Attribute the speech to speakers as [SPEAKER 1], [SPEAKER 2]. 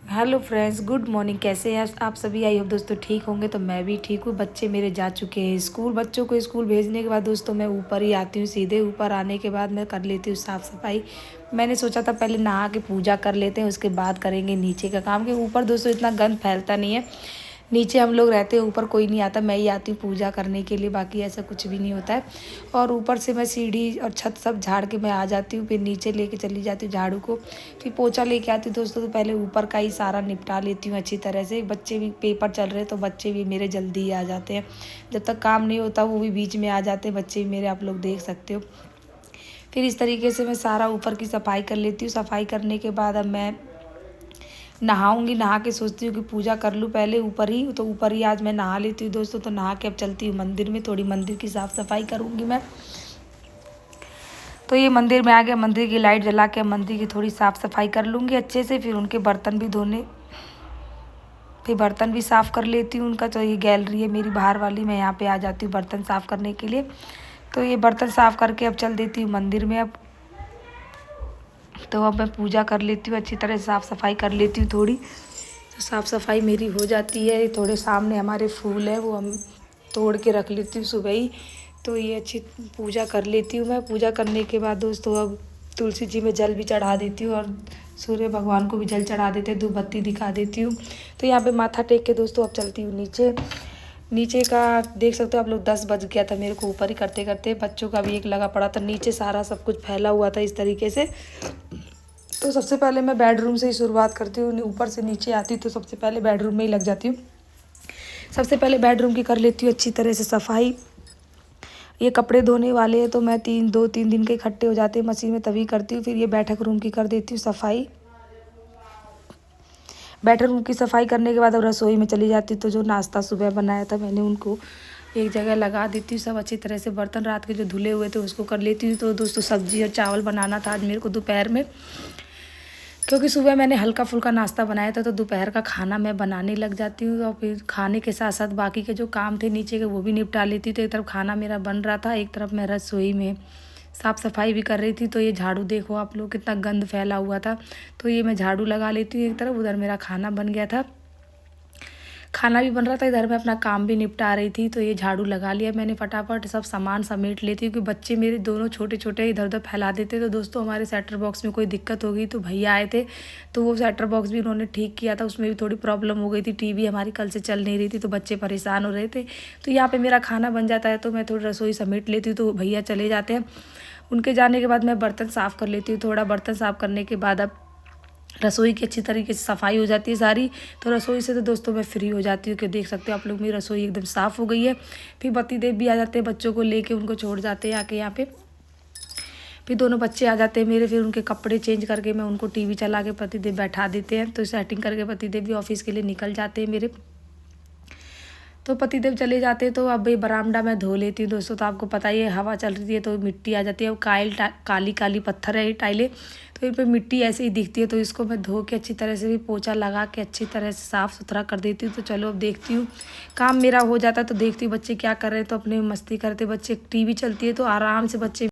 [SPEAKER 1] Hello friends, good morning. कैसे हैं आप सभी? आई होप दोस्तों ठीक होंगे। तो मैं भी ठीक हूँ। बच्चे मेरे जा चुके हैं स्कूल। बच्चों को स्कूल भेजने के बाद दोस्तों मैं ऊपर ही आती हूँ। सीधे ऊपर आने के बाद मैं कर लेती हूँ साफ़ सफाई। मैंने सोचा था पहले नहा के पूजा कर लेते हैं, उसके बाद करेंगे नीचे का काम। कि ऊपर दोस्तों इतना गंद फैलता नहीं है। नीचे हम लोग रहते हैं, ऊपर कोई नहीं आता, मैं ही आती हूँ पूजा करने के लिए। बाकी ऐसा कुछ भी नहीं होता है। और ऊपर से मैं सीढ़ी और छत सब झाड़ के मैं आ जाती हूँ। फिर नीचे लेके चली जाती हूँ झाड़ू को। फिर पोछा लेके आती हूँ दोस्तों। तो पहले ऊपर का ही सारा निपटा लेती हूँ अच्छी तरह से। बच्चे भी पेपर चल रहे हैं तो बच्चे भी मेरे जल्दी ही आ जाते हैं। जब तक काम नहीं होता वो भी बीच में आ जाते हैं बच्चे भी मेरे, आप लोग देख सकते हो। फिर इस तरीके से मैं सारा ऊपर की सफाई कर लेती हूँ। सफाई करने के बाद अब मैं नहाऊंगी। नहा के सोचती हूँ कि पूजा कर लूँ पहले ऊपर ही। तो ऊपर ही आज मैं नहा लेती हूँ दोस्तों। तो नहा के अब चलती हूँ मंदिर में, थोड़ी मंदिर की साफ़ सफाई करूँगी मैं। तो ये मंदिर में आ गया। मंदिर की लाइट जला के मंदिर की थोड़ी साफ़ सफाई कर लूँगी अच्छे से। फिर उनके बर्तन भी धोने, फिर बर्तन भी साफ़ कर लेती हूँ उनका। तो ये गैलरी है मेरी बाहर वाली, मैं यहाँ पे आ जाती हूँ बर्तन साफ़ करने के लिए। तो ये बर्तन साफ़ करके अब चल देती हूँ मंदिर में। अब तो अब मैं पूजा कर लेती हूँ अच्छी तरह, साफ़ सफाई कर लेती हूँ थोड़ी। तो साफ़ सफाई मेरी हो जाती है। थोड़े सामने हमारे फूल है, वो हम तोड़ के रख लेती हूँ सुबह ही। तो ये अच्छी पूजा कर लेती हूँ मैं। पूजा करने के बाद दोस्तों अब तुलसी जी में जल भी चढ़ा देती हूँ और सूर्य भगवान को भी जल चढ़ा देते हैं, धूप बत्ती दिखा देती हूँ। तो यहाँ पे माथा टेक के दोस्तों अब चलती हूँ नीचे। नीचे का देख सकते हो आप लोग, 10 बज गया था मेरे को ऊपर ही करते करते। बच्चों का भी एक लगा पड़ा था, नीचे सारा सब कुछ फैला हुआ था इस तरीके से। तो सबसे पहले मैं बेडरूम से ही शुरुआत करती हूँ। ऊपर से नीचे आती हूँ तो सबसे पहले बेडरूम में ही लग जाती हूँ। सबसे पहले बेडरूम की कर लेती हूँ अच्छी तरह से सफाई। ये कपड़े धोने वाले हैं तो मैं 2-3 दिन के इकट्ठे हो जाते हैं मशीन में, तभी करती हूँ। फिर ये बैठक रूम की कर देती हूँ सफाई। बैठक रूम की सफाई करने के बाद अब रसोई में चली जाती हूँ। तो जो नाश्ता सुबह बनाया था मैंने उनको एक जगह लगा देती हूँ सब अच्छी तरह से। बर्तन रात के जो धुले हुए थे उसको कर लेती हूँ। तो दोस्तों सब्जी और चावल बनाना था आज मेरे को दोपहर में, क्योंकि सुबह मैंने हल्का फुल्का नाश्ता बनाया था। तो दोपहर का खाना मैं बनाने लग जाती हूँ। और फिर खाने के साथ साथ बाकी के जो काम थे नीचे के वो भी निपटा लेती। तो एक तरफ खाना मेरा बन रहा था, एक तरफ मैं रसोई में साफ़ सफाई भी कर रही थी। तो ये झाड़ू देखो आप लोग, कितना गंद फैला हुआ था। तो ये मैं झाड़ू लगा लेती हूँ एक तरफ। उधर मेरा खाना बन गया था, खाना भी बन रहा था, इधर मैं अपना काम भी निपटा रही थी। तो ये झाड़ू लगा लिया मैंने, फटाफट सब सामान समेट लेती हूँ। क्योंकि बच्चे मेरे दोनों छोटे छोटे इधर उधर फैला देते। तो दोस्तों हमारे सेटर बॉक्स में कोई दिक्कत हो गई तो भैया आए थे, तो वो सेटर बॉक्स भी उन्होंने ठीक किया था। उसमें भी थोड़ी प्रॉब्लम हो गई थी, टीवी हमारी कल से चल नहीं रही थी तो बच्चे परेशान हो रहे थे। तो यहाँ पर मेरा खाना बन जाता है तो मैं थोड़ी रसोई समेट लेती हूँ। तो भैया चले जाते हैं, उनके जाने के बाद मैं बर्तन साफ़ कर लेती हूँ। थोड़ा बर्तन साफ़ करने के बाद अब रसोई की अच्छी तरीके से सफाई हो जाती है सारी। तो रसोई से तो दोस्तों मैं फ्री हो जाती हूँ कि देख सकते हो आप लोग मेरी रसोई एकदम साफ़ हो गई है। फिर पति देव भी आ जाते हैं, बच्चों को लेके उनको छोड़ जाते हैं आके यहाँ पे। फिर दोनों बच्चे आ जाते हैं मेरे, फिर उनके कपड़े चेंज करके मैं उनको टीवी चला के पति देव बैठा देते हैं। तो सेटिंग करके पति देव भी ऑफिस के लिए निकल जाते हैं मेरे। तो पतिदेव चले जाते हैं तो अब भाई बरामदा में धो लेती हूँ दोस्तों। तो आपको पता ही है हवा चल रही है तो मिट्टी आ जाती है। काली काली पत्थर है ये टाइलें, तो इन पर मिट्टी ऐसे ही दिखती है। तो इसको मैं धो के अच्छी तरह से भी पोछा लगा के अच्छी तरह से साफ़ सुथरा कर देती हूँ। तो चलो अब देखती हूँ काम मेरा हो जाता है। तो देखती हूँ बच्चे क्या कर रहे हैं। तो अपने मस्ती करते बच्चे, टीवी चलती है तो आराम से बच्चे